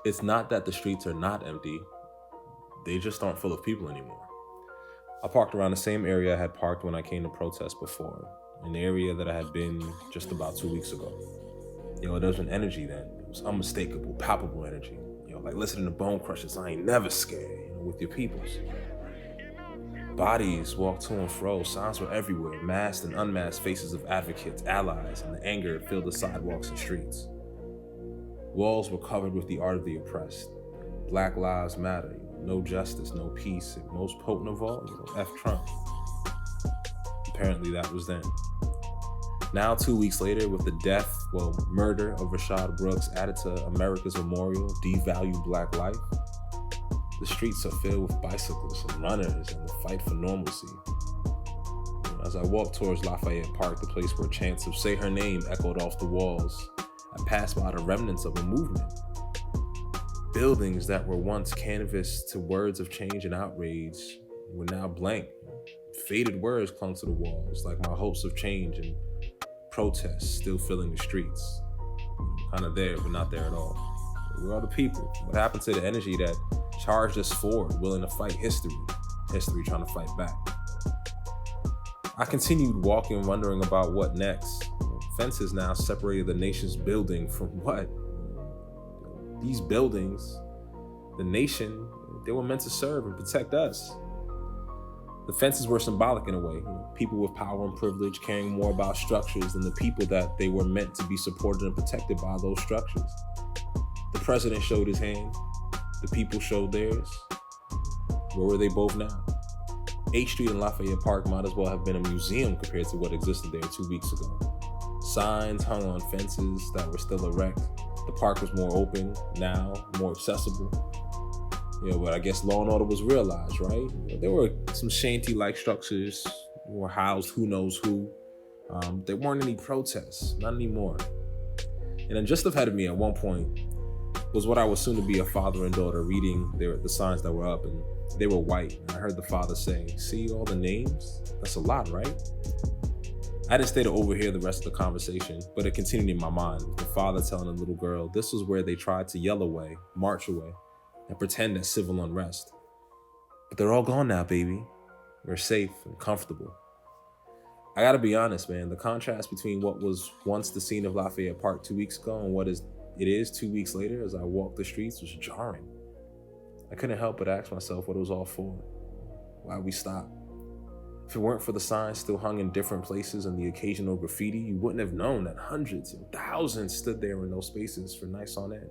It's not that the streets are not empty, they just aren't full of people anymore. I parked around the same area I had parked when I came to protest before, an area that I had been just about 2 weeks ago. There was an energy then. It was unmistakable, palpable energy. Like listening to Bone Crushers, I ain't never scared, with your peoples. Bodies walked to and fro, signs were everywhere, masked and unmasked faces of advocates, allies, and the anger filled the sidewalks and streets. Walls were covered with the art of the oppressed. Black Lives Matter, no justice, no peace, and most potent of all, F Trump. Apparently that was then. Now, 2 weeks later, with the murder of Rashad Brooks added to America's memorial, devalued Black life, the streets are filled with bicyclists and runners and the fight for normalcy. As I walked towards Lafayette Park, the place where chants of "Say Her Name" echoed off the walls, I passed by the remnants of a movement. Buildings that were once canvassed to words of change and outrage were now blank. Faded words clung to the walls, like my hopes of change and protests still filling the streets. Kind of there, but not there at all. Where are the people? What happened to the energy that charged us forward, willing to fight history trying to fight back? I continued walking, wondering about what next. Fences now separated the nation's building from what? These buildings, the nation, they were meant to serve and protect us. The fences were symbolic in a way. People with power and privilege caring more about structures than the people that they were meant to be supported and protected by those structures. The president showed his hand. The people showed theirs. Where were they both now? 8th Street and Lafayette Park might as well have been a museum compared to what existed there 2 weeks ago. Signs hung on fences that were still erect. The park was more open now, more accessible. But I guess law and order was realized, right? There were some shanty-like structures were housed who knows who. There weren't any protests, not anymore. And then just ahead of me at one point was what I was soon to be a father and daughter reading the signs that were up, and they were white. And I heard the father say, "See all the names? That's a lot, right?" I didn't stay to overhear the rest of the conversation, but it continued in my mind, with the father telling the little girl this was where they tried to yell away, march away, and pretend that civil unrest. But they're all gone now, baby. We're safe and comfortable. I gotta be honest, man, the contrast between what was once the scene of Lafayette Park 2 weeks ago and what it is 2 weeks later as I walked the streets was jarring. I couldn't help but ask myself what it was all for, why we stopped. If it weren't for the signs still hung in different places and the occasional graffiti, you wouldn't have known that hundreds and thousands stood there in those spaces for nights on end.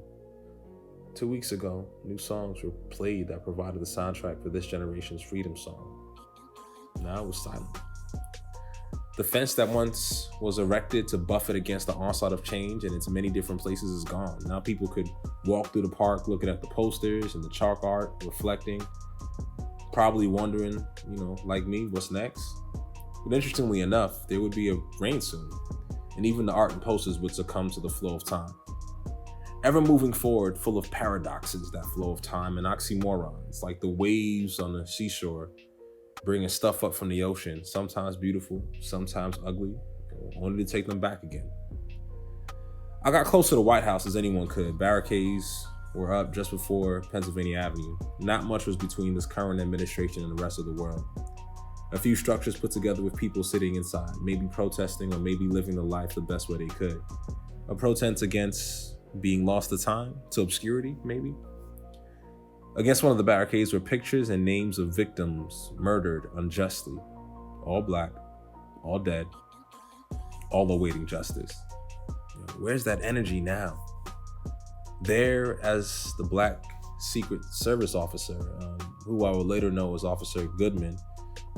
2 weeks ago, new songs were played that provided the soundtrack for this generation's freedom song. Now it was silent. The fence that once was erected to buffet against the onslaught of change in its many different places is gone. Now people could walk through the park looking at the posters and the chalk art, reflecting, probably wondering, like me, what's next? But interestingly enough, there would be a rain soon, and even the art and posters would succumb to the flow of time. Ever moving forward, full of paradoxes, that flow of time, and oxymorons, like the waves on the seashore, bringing stuff up from the ocean, sometimes beautiful, sometimes ugly, only to take them back again. I got close to the White House as anyone could. Barricades were up just before Pennsylvania Avenue. Not much was between this current administration and the rest of the world. A few structures put together with people sitting inside, maybe protesting or maybe living the life the best way they could. A protest against being lost to time, to obscurity, maybe. Against one of the barricades were pictures and names of victims murdered unjustly. All Black, all dead, all awaiting justice. Where's that energy now? There, as the Black Secret Service officer, who I would later know as Officer Goodman,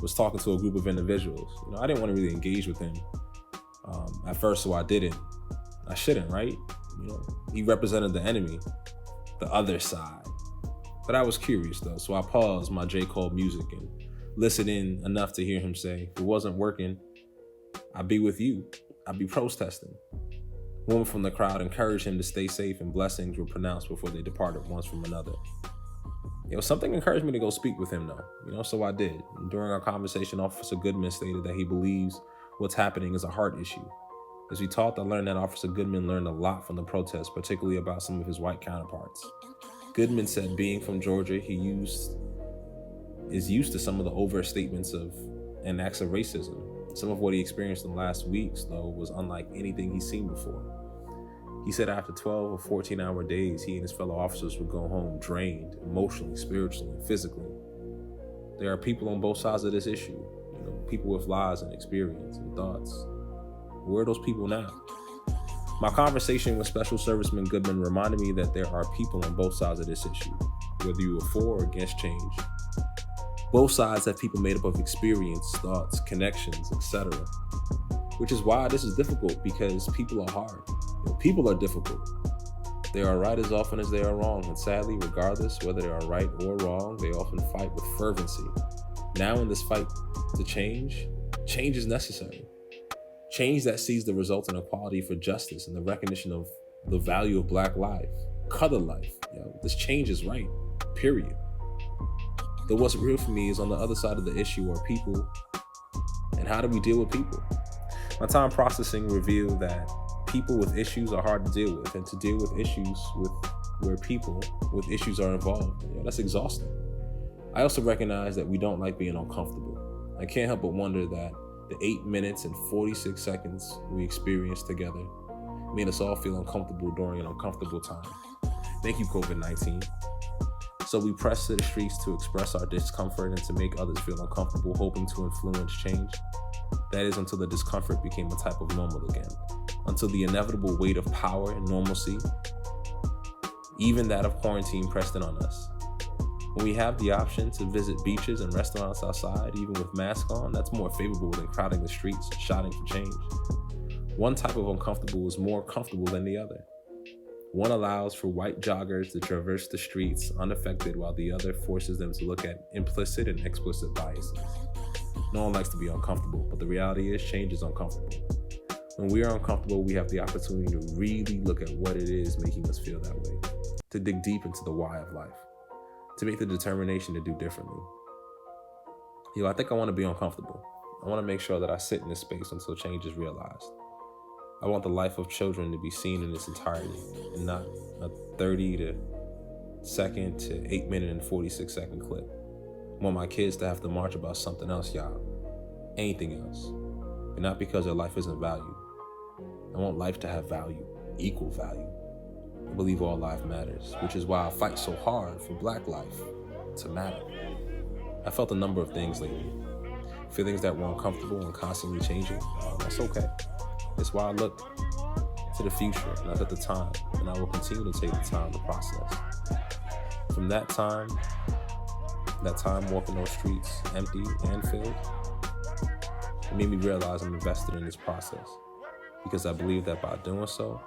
was talking to a group of individuals. I didn't want to really engage with him at first, so I didn't. I shouldn't, right? He represented the enemy, the other side. But I was curious though, so I paused my J. Cole music and listened in enough to hear him say, if it wasn't working, I'd be with you. I'd be protesting. A woman from the crowd encouraged him to stay safe, and blessings were pronounced before they departed one from another. Something encouraged me to go speak with him though, so I did. And during our conversation, Officer Goodman stated that he believes what's happening is a heart issue. As we talked, I learned that Officer Goodman learned a lot from the protests, particularly about some of his white counterparts. Goodman said being from Georgia, he is used to some of the overt statements of and acts of racism. Some of what he experienced in the last weeks, though, was unlike anything he's seen before. He said after 12 or 14-hour days, he and his fellow officers would go home drained, emotionally, spiritually, and physically. There are people on both sides of this issue, people with lives and experience and thoughts. Where are those people now? My conversation with Special Serviceman Goodman reminded me that there are people on both sides of this issue, whether you are for or against change. Both sides have people made up of experience, thoughts, connections, etc. Which is why this is difficult, because people are hard. People are difficult. They are right as often as they are wrong, and sadly, regardless whether they are right or wrong, they often fight with fervency. Now in this fight to change is necessary. Change that sees the result in equality for justice and the recognition of the value of Black life, color life. This change is right, period. Though what's real for me is on the other side of the issue are people, and how do we deal with people? My time processing revealed that people with issues are hard to deal with, and to deal with issues where people with issues are involved, that's exhausting. I also recognize that we don't like being uncomfortable. I can't help but wonder that the 8 minutes and 46 seconds we experienced together made us all feel uncomfortable during an uncomfortable time. Thank you, COVID-19. So we press to the streets to express our discomfort and to make others feel uncomfortable, hoping to influence change. That is, until the discomfort became a type of normal again, until the inevitable weight of power and normalcy, even that of quarantine, pressed in on us. When we have the option to visit beaches and restaurants outside, even with masks on, that's more favorable than crowding the streets and shouting for change. One type of uncomfortable is more comfortable than the other. One allows for white joggers to traverse the streets unaffected, while the other forces them to look at implicit and explicit biases. No one likes to be uncomfortable, but the reality is change is uncomfortable. When we are uncomfortable, we have the opportunity to really look at what it is making us feel that way, to dig deep into the why of life, to make the determination to do differently. I think I want to be uncomfortable. I want to make sure that I sit in this space until change is realized. I want the life of children to be seen in its entirety, and not a 30-second to 8 minute and 46 second clip. I want my kids to have to march about something else, anything else, and not because their life isn't valued. I want life to have value, equal value. I believe all life matters, which is why I fight so hard for Black life to matter. I felt a number of things lately. Feelings that were uncomfortable and constantly changing. That's okay. It's why I look to the future, and I took the time, and I will continue to take the time to process. From that time walking those streets, empty and filled, it made me realize I'm invested in this process, because I believe that by doing so,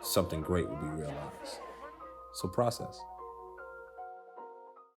something great will be realized. So process.